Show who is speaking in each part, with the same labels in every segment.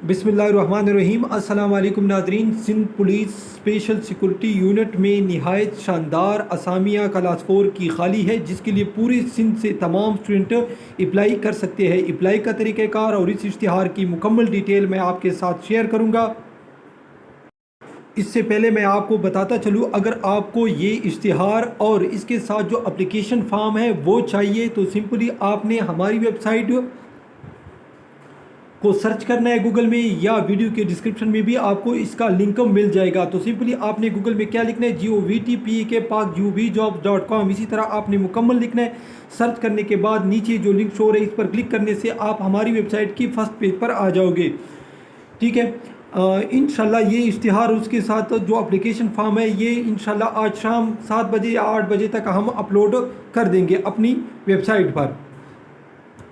Speaker 1: बिस्मिल्लाहिर्रहमानिर्रहीम। अस्सलाम वालेकुम नाज़रीन। Sindh police special security unit में नहायत शानदार असामिया क्लास 4 की खाली है, जिसके लिए पूरे सिंध से तमाम स्टूडेंट अप्लाई कर सकते हैं। अप्लाई का तरीक़ाकार और इस इश्तिहार की मुकम्मल डिटेल मैं आपके साथ शेयर करूँगा। इससे पहले मैं आपको बताता चलूँ, अगर आपको ये इश्तिहार और इसके साथ जो एप्लीकेशन फॉर्म है वो चाहिए तो सिंपली आपने हमारी वेबसाइट को सर्च करना है गूगल में, या वीडियो के डिस्क्रिप्शन में भी आपको इसका लिंक मिल जाएगा। तो सिंपली आपने गूगल में क्या लिखना है, govtpakjobs.com, इसी तरह आपने मुकम्मल लिखना है। सर्च करने के बाद नीचे जो लिंक शो है इस पर क्लिक करने से आप हमारी वेबसाइट की फर्स्ट पेज पर आ जाओगे। ठीक है, इंशाल्लाह ये इश्तिहार उसके साथ जो एप्लीकेशन फॉर्म है ये इंशाल्लाह आज शाम 7 बजे या 8 बजे तक हम अपलोड कर देंगे अपनी वेबसाइट पर।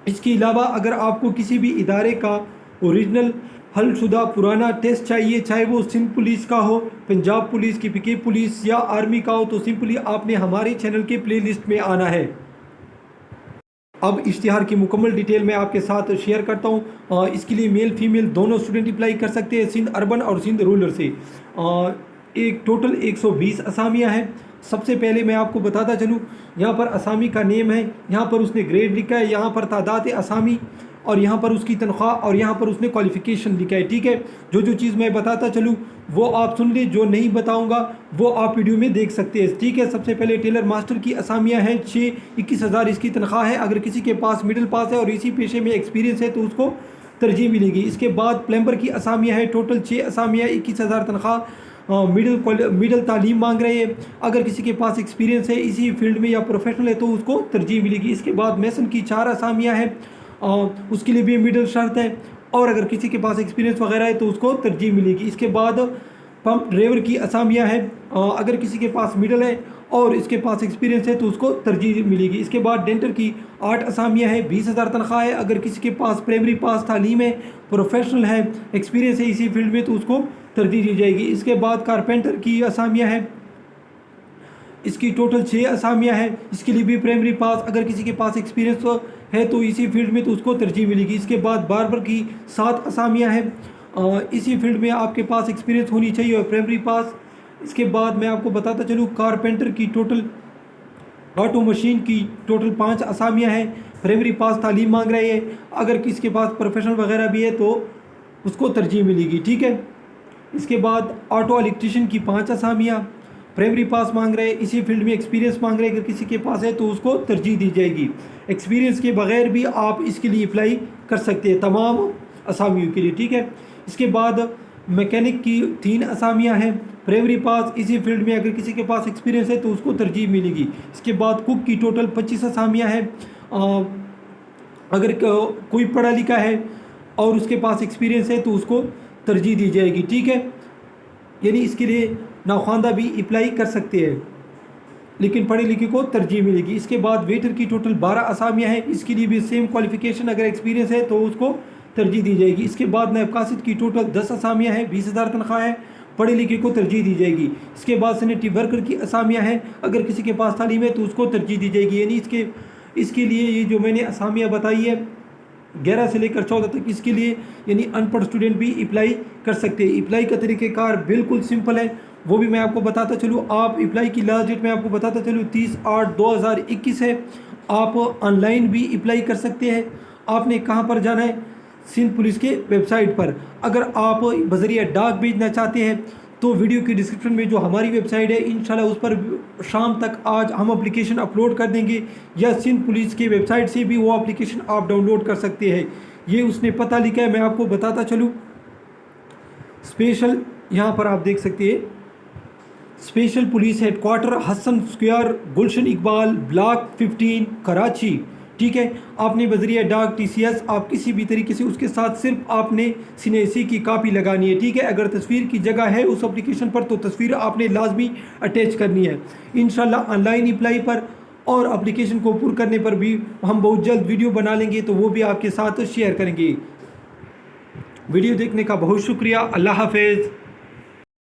Speaker 1: इसके अलावा अगर आपको किसी भी इदारे का ओरिजिनल हलशुदा पुराना टेस्ट चाहिए, चाहे वो सिंध पुलिस का हो, पंजाब पुलिस की, पीके पुलिस या आर्मी का हो, तो सिंपली आपने हमारे चैनल के प्ले लिस्ट में आना है। अब इश्तिहार की मुकम्मल डिटेल मैं आपके साथ शेयर करता हूँ। इसके लिए मेल फीमेल दोनों स्टूडेंट अप्लाई कर सकते हैं, सिंध अर्बन और सिंध रूरल से। एक टोटल 120 असामियाँ हैं। सबसे पहले मैं आपको बताता चलूँ, यहाँ पर असामी का नेम है, यहाँ पर उसने ग्रेड लिखा है, यहाँ पर तादाद असामी, और यहाँ पर उसकी तनख्वाह, और यहाँ पर उसने क्वालिफ़िकेशन लिखा है। ठीक है, जो चीज़ मैं बताता चलूँ वो आप सुन ले, जो नहीं बताऊँगा वो आप वीडियो में देख सकते हैं। ठीक है, सबसे पहले टेलर मास्टर की असामियाँ हैं, 21,000 इसकी तनख्वाह है। अगर किसी के पास मिडिल पास है और इसी पेशे में एक्सपीरियंस है तो उसको तरजीह मिलेगी। इसके बाद प्लम्बर की असामियाँ हैं, टोटल 6 असामियाँ, 21,000 तनख्वाह, मिडिल तालीम मांग रहे हैं। अगर किसी के पास एक्सपीरियंस है इसी फील्ड में या प्रोफेशनल है तो उसको तरजीह मिलेगी। इसके बाद मैसन की 4 असामियाँ हैं, उसके लिए भी मिडिल शर्त है, और अगर किसी के पास एक्सपीरियंस वगैरह है तो उसको तरजीह मिलेगी। इसके बाद पंप ड्राइवर की असामियाँ हैं, अगर किसी के पास मिडिल है और इसके पास एक्सपीरियंस है तो उसको तरजीह मिलेगी। इसके बाद डेंटर की 8 असामियाँ हैं, 20,000 तनख्वाह है। अगर किसी के पास प्राइमरी पास तालीम है, प्रोफेशनल है, एक्सपीरियंस है इसी फील्ड में तो उसको तरजीह दी जाएगी। इसके बाद कारपेंटर की असामियाँ हैं, इसकी टोटल 6 असामियाँ हैं। इसके लिए भी प्राइमरी पास, अगर किसी के पास एक्सपीरियंस है तो इसी फील्ड में तो उसको तरजीह मिलेगी। इसके बाद बार्बर की 7 असामियाँ हैं, इसी फील्ड में आपके पास एक्सपीरियंस होनी चाहिए और प्राइमरी पास। इसके बाद मैं आपको बताता चलूँ, कारपेंटर की टोटल, ऑटो मशीन की टोटल 5 असामियाँ हैं, प्राइमरी पास तालीम मांग रहे हैं। अगर किसी के पास प्रोफेशनल वगैरह भी है तो उसको तरजीह मिलेगी। ठीक है, इसके बाद ऑटो इलेक्ट्रीशियन की 5 असामियाँ, प्राइमरी पास मांग रहे हैं, इसी फील्ड में एक्सपीरियंस मांग रहे हैं। अगर किसी के पास है तो उसको तरजीह दी जाएगी। एक्सपीरियंस के बगैर भी आप इसके लिए अप्लाई कर सकते हैं तमाम असामियों के लिए। ठीक है, इसके बाद मैकेनिक की 3 असामियाँ हैं, प्राइमरी पास, इसी फील्ड में अगर किसी के पास एक्सपीरियंस है तो उसको तरजीह मिलेगी। इसके बाद कुक की टोटल 25 असामियाँ हैं, अगर कोई पढ़ा लिखा है और उसके पास एक्सपीरियंस है तो उसको तरजीह दी जाएगी। ठीक है, यानी इसके लिए नाख्वानदा भी अप्लाई कर सकते हैं लेकिन पढ़े लिखे को तरजीह मिलेगी। इसके बाद वेटर की टोटल 12 असामियाँ हैं, इसके लिए भी सेम क्वालिफ़िकेशन, अगर एक्सपीरियंस है तो उसको तरजीह दी जाएगी। इसके बाद नायब कासिद की टोटल 10 असामियाँ हैं, 20,000 तनख्वाह है, पढ़े लिखे को तरजीह दी जाएगी। इसके बाद सैनिटरी वर्कर की असामियाँ हैं, अगर किसी के पास तालीम है तो उसको तरजीह दी जाएगी। यानी इसके लिए ये जो मैंने असामियाँ बताई है 11 से लेकर 14 तक, इसके लिए यानी अनपढ़ स्टूडेंट भी अप्लाई कर सकते हैं। अप्लाई का तरीक़ाकार बिल्कुल सिंपल है, वो भी मैं आपको बताता चलूँ। आप अप्लाई की लास्ट डेट मैं आपको बताता चलूँ 30/8/2021 है। आप ऑनलाइन भी अप्लाई कर सकते हैं। आपने कहाँ पर जाना है, सिंध पुलिस के वेबसाइट पर। अगर आप बज़रिया डाक भेजना चाहते हैं तो वीडियो के डिस्क्रिप्शन में जो हमारी वेबसाइट है इंशाल्लाह उस पर शाम तक आज हम एप्लीकेशन अपलोड कर देंगे, या सिंध पुलिस की वेबसाइट से भी वो एप्लीकेशन आप डाउनलोड कर सकते हैं। ये उसने पता लिखा है, मैं आपको बताता चलूँ। स्पेशल, यहाँ पर आप देख सकते हैं, special police headquarter Hasan square, Gulshan Iqbal, block 15, Karachi. ठीक है, आपने बज़रिया डाक TCS आप किसी भी तरीके से उसके साथ सिर्फ आपने CNAC की कापी लगानी है। ठीक है, अगर तस्वीर की जगह है उस एप्लीकेशन पर तो तस्वीर आपने लाजमी अटैच करनी है। इंशाल्लाह ऑनलाइन अप्लाई पर और एप्लीकेशन को पुर करने पर भी हम बहुत जल्द वीडियो बना लेंगे तो वो भी आपके साथ शेयर करेंगे। वीडियो देखने का बहुत शुक्रिया। अल्लाह हाफ़िज़।